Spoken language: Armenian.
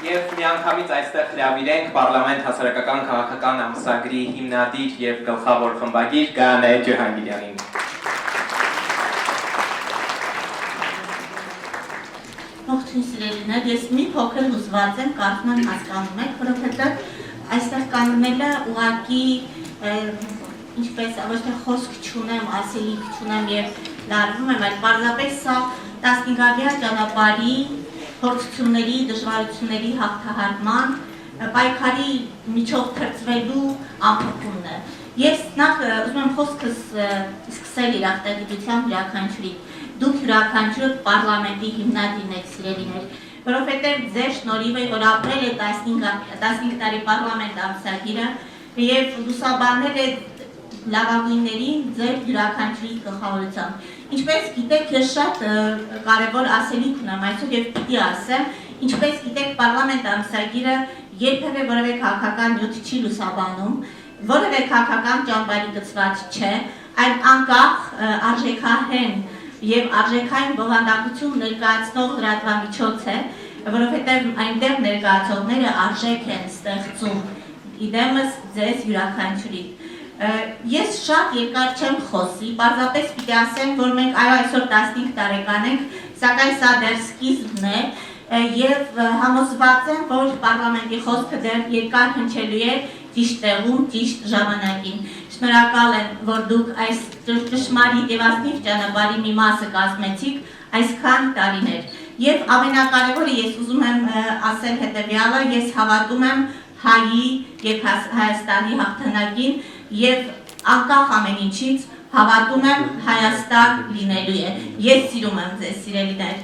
Եվ միանգամից այստեղ հրավիրենք Պարլամենտ հասարակական քաղաքական ամսագրի հիմնադիր և գլխավոր խմբագիր Գայանե Ջհանգիրյանին։ Ողջույն սիրելիներ, ես մի փոքր հուզված եմ, կարծում եմ հասկանում եք, որովհետև այստեղ կանգնելը ուղղակի ինչպես ոչ թե խոսք չունեմ, ասելիք չունեմ և լարվում եմ, այլ պարզապես սա 15-ամյա ճանապարհի փորձությունների, դժվարությունների հաղթահարման, պայքարի միջով թրծվելու ամփոփումն է։ Ես նախ ուզում եմ խոսքս սկսել իրախտագիտությամբ յուրաքանչյուրի։ Դուք յուրաքանչյուրը պարլամենտի հիմնադիրն եք, սիրելիներ, որովհետև ձեր շնորհիվ է, որ ապրել է 15 տարի պարլամենտ ամսագիրը և լուսաբանել է լավագույններին ձեր յուրաքանչյուրի գլխավորությամբ։ Ինչպես գիտեք, ես շատ կարևոր ասելիք ունեմ այսօր և պիտի ասեմ, ինչպես գիտեք, պարլամենտ ամսագիրը երբևէ որևէ քաղաքական նյութ չի լուսաբանում, որևէ քաղաքական ճամբարի գծված չէ, այլ անկախ արժեքահեն և արժեքային բովանդակություն ներկայացնող լրատվամիջոց է, որովհետև այնտեղ ներկայացողները արժեք են ստեղծում իդեմս ձեզ յուրաքանչյուրի։ Ես շատ երկար չեմ խոսի, պարզապես պիտի ասեմ, որ մենք այսօր 15 տարեկան ենք, սակայն սա դեռ սկիզբն է և համոզված եմ, որ պարլամենտի խոսքը դեռ երկար հնչելու է ճիշտ տեղում, ճիշտ ժամանակին։ Շնորհակալ եմ, որ դուք այս ճշմարիտ և ազնիվ ճանապարհի մի մասը կազմեցիք այսքան տարիներ։ Եվ ամենակարևորը ես ուզում եմ ասել հետևյալը, ես հավատում եմ հայի և Հայաստանի հաղթանակին և անկախ ամեն ինչից հավատում եմ Հայաստան լինելու է։ Ես սիրում եմ ձեզ, սիրելիներ։